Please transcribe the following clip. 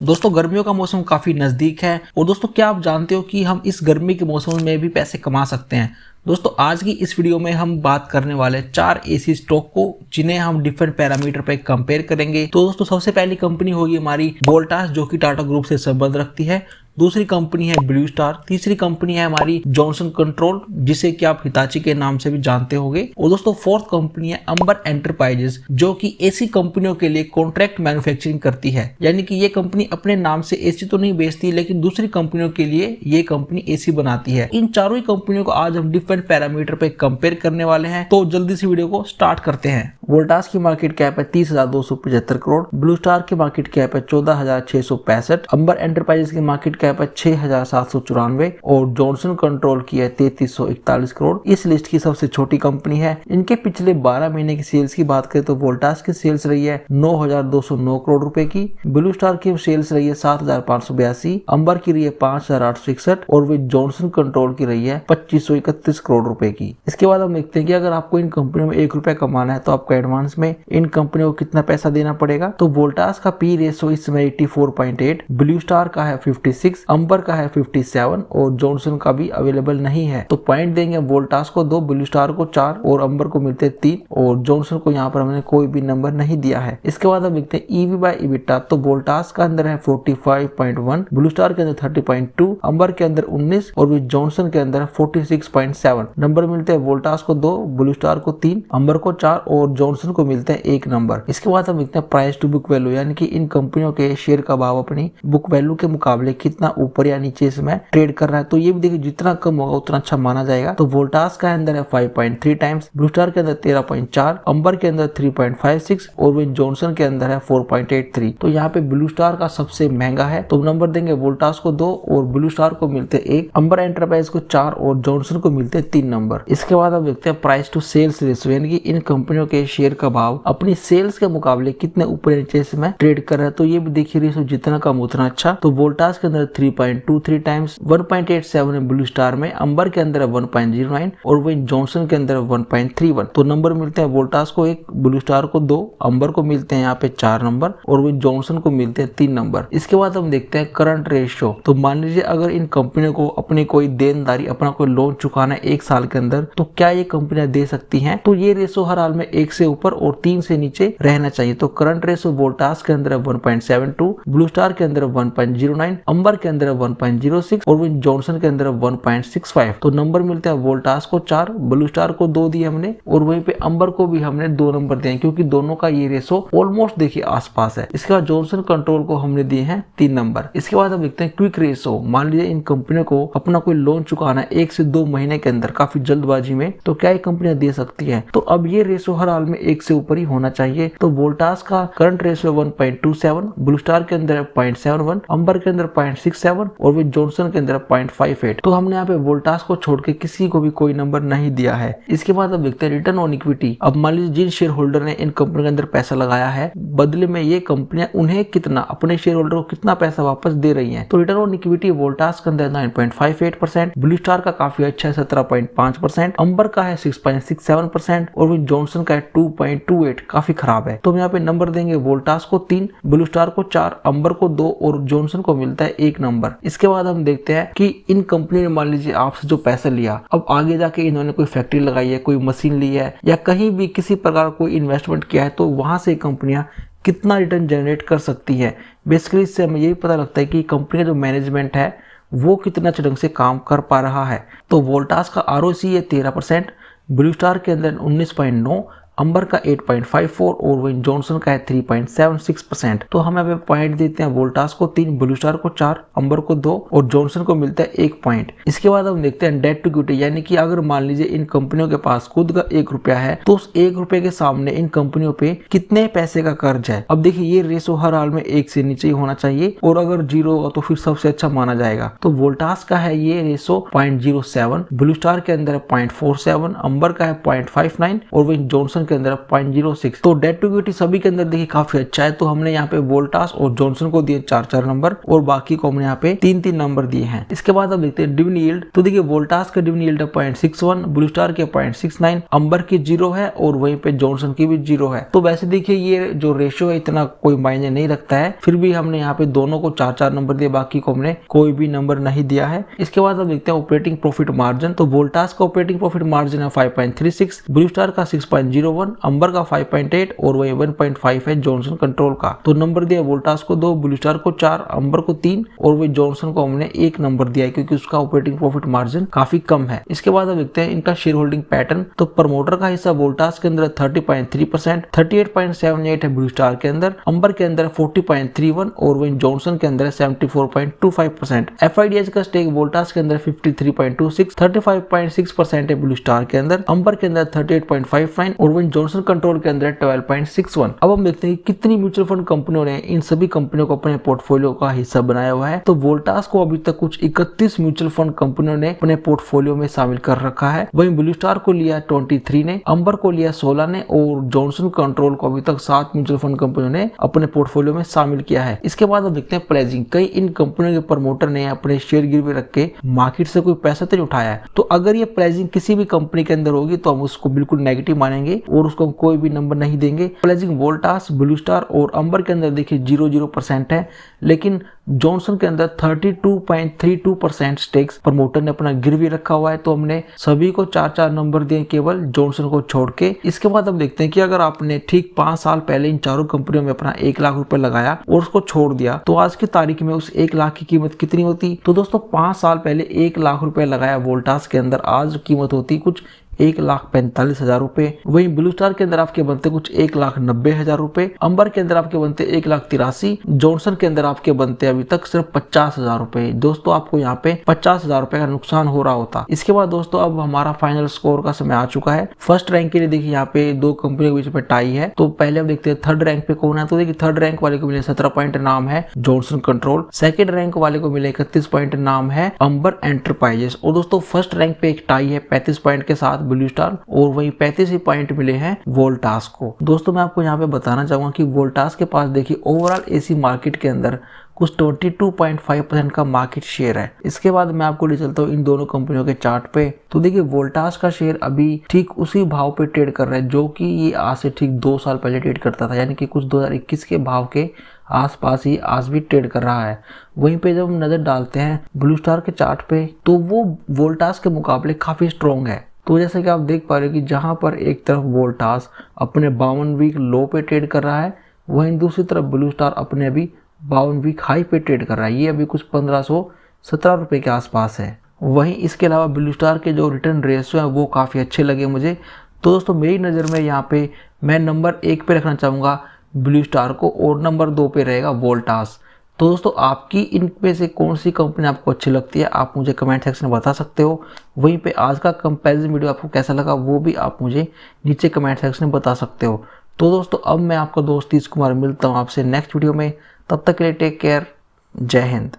दोस्तों गर्मियों का मौसम काफी नजदीक है और दोस्तों क्या आप जानते हो कि हम इस गर्मी के मौसम में भी पैसे कमा सकते हैं। दोस्तों आज की इस वीडियो में हम बात करने वाले 4 ऐसी स्टॉक को जिन्हें हम डिफरेंट पैरामीटर पे कंपेयर करेंगे। तो दोस्तों सबसे पहली कंपनी होगी हमारी वोल्टास जो कि टाटा ग्रुप से संबंध रखती है। दूसरी कंपनी है ब्लू स्टार। तीसरी कंपनी है हमारी जॉनसन कंट्रोल जिसे कि आप हिताची के नाम से भी जानते होंगे। और दोस्तों फोर्थ कंपनी है अंबर एंटरप्राइजेस जो कि एसी कंपनियों के लिए कॉन्ट्रैक्ट मैन्युफैक्चरिंग करती है, यानी कि ये कंपनी अपने नाम से एसी तो नहीं बेचती लेकिन दूसरी कंपनियों के लिए ये कंपनी एसी बनाती है। इन चारों ही कंपनियों को आज हम डिफरेंट पैरामीटर पे कंपेयर करने वाले हैं, तो जल्दी से वीडियो को स्टार्ट करते हैं। वोल्टास की मार्केट कैप है 30,275 करोड़, ब्लू स्टार की मार्केट कैप है 14,665, अंबर एंटरप्राइजेस की मार्केट कैप है 6,794 और जॉनसन कंट्रोल की है 3,341 करोड़। इस लिस्ट की सबसे छोटी कंपनी है। इनके पिछले 12 महीने की सेल्स की बात करें तो वोल्टास की सेल्स रही है 9,209 करोड़ रुपए की, ब्लू स्टार की सेल्स रही है 7,582, अंबर की रही है 5,861 और वे जॉनसन कंट्रोल की रही है 2,531 करोड़ रुपए की। इसके बाद हम देखते हैं कि अगर आपको इन कंपनियों में 1 रुपया कमाना है तो आपको एडवांस में इन कंपनियों को कितना पैसा देना पड़ेगा। तो वोल्टास का पी रेशो इस समय 84.8, ब्लू स्टार का है 56, अंबर का है 57 और जॉनसन का भी अवेलेबल नहीं है। तो पॉइंट देंगे वोल्टास को 2, ब्लू स्टार को 4 और अंबर को मिलते 3 और जॉनसन को यहाँ पर हमने कोई भी नंबर नहीं दिया है। इसके बाद हम देखते हैं ईवी बाय इबिटा। तो वोल्टास का अंदर है 45.1, ब्लू स्टार के अंदर 30.2, अंबर के अंदर 19 और जॉनसन के अंदर 46.7। नंबर मिलते हैं वोल्टास को 2, ब्लू स्टार को 3, अंबर को 4 और जॉनसन को मिलते हैं 1 नंबर। इसके बाद हम देखते हैं प्राइस टू बुक वैल्यू, यानी कि इन कंपनियों के शेयर का भाव अपनी बुक वैल्यू के मुकाबले कितना ऊपर या नीचे इसमें ट्रेड कर रहा है। तो ये भी देखिए जितना कम होगा उतना अच्छा माना जाएगा। तो वोल्टास का अंदर है 5.3 टाइम्स, ब्लू स्टार के अंदर 13.4, अंबर के अंदर 3.56 और जॉनसन के अंदर है 4.83। तो यहाँ पे ब्लू स्टार का सबसे महंगा है, तो नंबर देंगे वोल्टास को 2 और ब्लू स्टार को मिलते 1, अंबर एंटरप्राइज को 4 और जॉनसन को मिलते 3 नंबर। इसके बाद हम देखते हैं प्राइस टू सेल्स रेशियो, यानी कि इन कंपनियों के शेयर का भाव अपनी सेल्स के मुकाबले कितने ऊपर नीचे इसमें ट्रेड कर रहा है। तो ये भी देखिए रेशियो जितना कम उतना अच्छा। तो वोल्टास के अंदर 3.23 टाइम्स, 1.87 है ब्लू स्टार में, अंबर के अंदर है 1.09 और वही जॉनसन के अंदर 1.31। तो नंबर मिलते हैं वोल्टास को 1, ब्लू स्टार को 2, अंबर को मिलते हैं यहाँ पे 4 नंबर और वही जॉनसन को मिलते हैं 3 नंबर। इसके बाद हम देखते हैं करंट रेशियो। तो मान लीजिए अगर इन कंपनियों को अपनी कोई देनदारी, अपना कोई लोन चुकाना है 1 साल के अंदर, तो क्या ये कंपनियां दे सकती हैं। तो ये रेशियो हर हाल में 1 से ऊपर और 3 से नीचे रहना चाहिए। तो करंट रेशियो वोल्टास के अंदर है 1.72, ब्लू स्टार के अंदर 1.09, अंबर के अंदर 1.06 और जॉनसन के अंदर 1.65। तो नंबर मिलते हैं वोल्टास को 4, ब्लू स्टार को 2 दिए हमने और वहीं पे अंबर को भी हमने 2 नंबर दिए क्योंकि दोनों का ये रेशो ऑलमोस्ट देखिए आसपास है। इसके बाद जॉनसन कंट्रोल को हमने दिए हैं 3 नंबर। इसके बाद हम देखते हैं क्विक रेशो। मान लीजिए इन कंपनियों को अपना कोई लोन चुकाना है 1 से 2 महीने के अंदर काफी जल्दबाजी में, तो क्या ये कंपनियां दे सकती है। तो अब ये रेशो हर हाल में 1 से ऊपर ही होना चाहिए। तो वोल्टास का करंट रेशो 1.27, ब्लू स्टार के अंदर 0.71, अंबर के अंदर 0.67 और वो जॉनसन के अंदर 0.58। तो हमने यहाँ पे वोल्टास को छोड़ के किसी को भी कोई नंबर नहीं दिया है। इसके बाद अब देखते हैं रिटर्न ऑन इक्विटी। अब मान लीजिए जिन शेयर होल्डर ने इन कंपनी के अंदर पैसा लगाया है, बदले में ये कंपनियां उन्हें कितना, अपने शेयर होल्डर को कितना पैसा वापस दे रही है। तो रिटर्न ऑन इक्विटी वोल्टास के अंदर 9.58%, ब्लू स्टार का काफी अच्छा है 17.5%, अंबर का है 6.67% और जॉनसन का है 2.28, काफी खराब है। तो हम यहाँ पे नंबर देंगे वोल्टास को 3, ब्लू स्टार को 4, अंबर को 2 और जॉनसन को मिलता है 1 नंबर। इसके बाद हम देखते हैं कि इन कंपनी ने मान लीजिए आपसे जो पैसा लिया, अब आगे जाके इन्होंने कोई फैक्ट्री लगाई है, कोई मशीन ली है या कहीं भी किसी प्रकार कोई इन्वेस्टमेंट किया है, तो वहां से कंपनियां कितना रिटर्न जनरेट कर सकती है। बेसिकली इससे हमें यही पता लगता है कि कंपनी का जो मैनेजमेंट है वो कितना अच्छे ढंग से काम कर पा रहा है। तो वोल्टास का ROC है 13%, ब्लू स्टार के अंदर 19.9, अंबर का 8.54 और वही जॉनसन का है 3.76%। तो हम यहाँ पे पॉइंट देते हैं वोल्टास को 3, ब्लू स्टार को 4, अंबर को 2 और जॉनसन को मिलता है 1 पॉइंट। इसके बाद हम देखते हैं डेट टू इक्विटी, यानी कि अगर मान लीजिए इन कंपनियों के पास खुद का 1 रुपया है तो उस 1 रुपए के सामने इन कंपनियों पे कितने पैसे का कर्ज है। अब देखिए ये रेशो हर हाल में 1 से नीचे ही होना चाहिए और अगर 0 होगा तो फिर सबसे अच्छा माना जाएगा। तो वोल्टास का है ये रेशो 0.07, ब्लू स्टार के अंदर है 0.47, अंबर का है 0.59 और वही जॉनसन के अंदर 0.06। तो डेट टू इक्विटी सभी के अंदर देखिए काफी अच्छा है। तो हमने यहाँ पे वोल्टास और जॉनसन को दिए 4-4 नंबर और बाकी को हमने यहाँ पे 3-3 नंबर दिए हैं। इसके बाद अब देखते हैं डिविडेंड यील्ड। तो देखिए वोल्टास का डिविडेंड यील्ड है 0.61, ब्लू स्टार के 0.69, अंबर की 0 है और वहीं पे जॉनसन की भी 0 है। तो वैसे देखिए ये जो रेशियो है इतना कोई मायने नहीं रखता है, फिर भी हमने यहाँ पे दोनों को 4-4 नंबर दिए, बाकी को हमने कोई भी नंबर नहीं दिया है। इसके बाद अब देखते हैं ऑपरेटिंग प्रॉफिट मार्जिन। तो वोल्टास का ऑपरेटिंग प्रॉफिट मार्जिन है 5.36, ब्लू स्टार का 6.01, अंबर का 5.8 और वही 1.5 है जॉनसन कंट्रोल का। तो नंबर दिया वोल्टास को 2, ब्लू स्टार को 4, अंबर को 3 और वही जॉनसन को हमने 1 नंबर दिया है क्योंकि उसका ऑपरेटिंग प्रॉफिट मार्जिन काफी कम है। इसके बाद अब देखते हैं इनका शेयर होल्डिंग पैटर्न। तो प्रमोटर का हिस्सा वोल्टास के अंदर 30.3%, 38.78 है ब्लू स्टार के अंदर, अंबर के अंदर 40.31 और वही जॉनसन के अंदर 74.25%। एफआईडीएस का स्टेक वोल्टास के अंदर 53.26, 35.6% है ब्लू स्टार के अंदर, अंबर के अंदर 38.59 और वही जॉनसन कंट्रोल के अंदर 12.61। अब हम देखते हैं कितनी म्यूचुअल फंड कंपनियों ने इन सभी कंपनियों को अपने पोर्टफोलियो का हिस्सा बनाया हुआ है। तो वोल्टास को अभी तक कुछ 31 म्यूचुअल फंड कंपनियों ने अपने पोर्टफोलियो में शामिल कर रखा है। वहीं ब्लू स्टार को लिया 23 ने, अंबर को लिया 16 ने और जॉनसन कंट्रोल को अभी तक 7 म्यूचुअल फंड कंपनियों ने अपने पोर्टफोलियो में शामिल किया है। इसके बाद हम देखते हैं प्लेजिंग। कई इन कंपनियों के प्रमोटर ने अपने शेयर गिरवी रख के मार्केट से कोई पैसा तो नहीं उठाया है। तो अगर ये प्लेजिंग किसी भी कंपनी के अंदर होगी तो हम उसको बिल्कुल नेगेटिव मानेंगे और उसको हम कोई भी नंबर नहीं देंगे। प्लेजिंग वोल्टास, ब्लू स्टार और अंबर के अंदर देखिए 0% है, लेकिन जॉनसन के अंदर 32.32% स्टेक्स प्रमोटर ने अपना गिरवी रखा हुआ है। तो हमने सभी को 4-4 नंबर दिए केवल जॉनसन को छोड़ के। इसके बाद हम देखते हैं कि अगर आपने ठीक 5 साल पहले इन चारों कंपनियों में अपना 1 लाख रुपए लगाया और उसको छोड़ दिया तो आज की तारीख में उस 1 लाख की कीमत कितनी होती। तो दोस्तों 5 साल पहले 1 लाख रुपए लगाया वोल्टास के अंदर, आज कीमत होती कुछ 1,45,000 रुपए। वहीं ब्लू स्टार के अंदर आपके बनते कुछ 1,90,000 रुपए, अंबर के अंदर आपके बनते 1,83,000, जॉनसन के अंदर आपके बनते अभी तक सिर्फ 50,000 रुपए। दोस्तों आपको यहाँ पे 50,000 रुपए का नुकसान हो रहा होता। इसके बाद दोस्तों अब हमारा फाइनल स्कोर का समय आ चुका है। फर्स्ट रैंक के लिए देखिए यहाँ पे 2 कंपनियों के बीच में टाई है। तो पहले हम देखते हैं थर्ड रैंक पे कौन है। तो देखिए थर्ड रैंक वाले को मिले 17 पॉइंट, नाम है जॉनसन कंट्रोल। सेकंड रैंक वाले को मिले 31 पॉइंट, नाम है अंबर एंटरप्राइजेस। और दोस्तों फर्स्ट रैंक पे एक टाई है 35 पॉइंट के साथ ब्लू स्टार और वहीं 35 ही पॉइंट मिले हैं वोल्टास को। दोस्तों मैं आपको यहाँ पे बताना चाहूंगा कि वोल्टास के पास देखिए ओवरऑल एसी मार्केट के अंदर कुछ 22.5% का मार्केट शेयर है। इसके बाद मैं आपको ले चलता हूँ इन दोनों कंपनियों के चार्ट पे। तो देखिए वोल्टास का शेयर अभी ठीक उसी भाव पे ट्रेड कर रहा है जो कि ये आज से ठीक 2 साल पहले ट्रेड करता था, यानी कि कुछ 2021 के भाव के आसपास ही आज भी ट्रेड कर रहा है। वहीं पे जब हम नजर डालते हैं ब्लू स्टार के चार्ट पे तो वो वोल्टास के मुकाबले काफी स्ट्रॉन्ग है। तो जैसे कि आप देख पा रहे हो कि जहां पर एक तरफ वोल्टास अपने 52 वीक लो पे ट्रेड कर रहा है, वहीं दूसरी तरफ ब्लू स्टार अपने अभी 52 वीक हाई पे ट्रेड कर रहा है। ये अभी कुछ 1517 रुपए के आसपास है। वहीं इसके अलावा ब्लू स्टार के जो रिटर्न रेशियो है वो काफ़ी अच्छे लगे मुझे। तो दोस्तों मेरी नज़र में यहाँ पे मैं नंबर 1 पे रखना चाहूँगा ब्लू स्टार को और नंबर 2 पे रहेगा वोल्टास। तो दोस्तों आपकी इनमें से कौन सी कंपनी आपको अच्छी लगती है आप मुझे कमेंट सेक्शन में बता सकते हो। वहीं पे आज का कंपैरिजन वीडियो आपको कैसा लगा वो भी आप मुझे नीचे कमेंट सेक्शन में बता सकते हो। तो दोस्तों अब मैं आपका दोस्त तीज कुमार मिलता हूँ आपसे नेक्स्ट वीडियो में। तब तक के लिए टेक केयर, जय हिंद।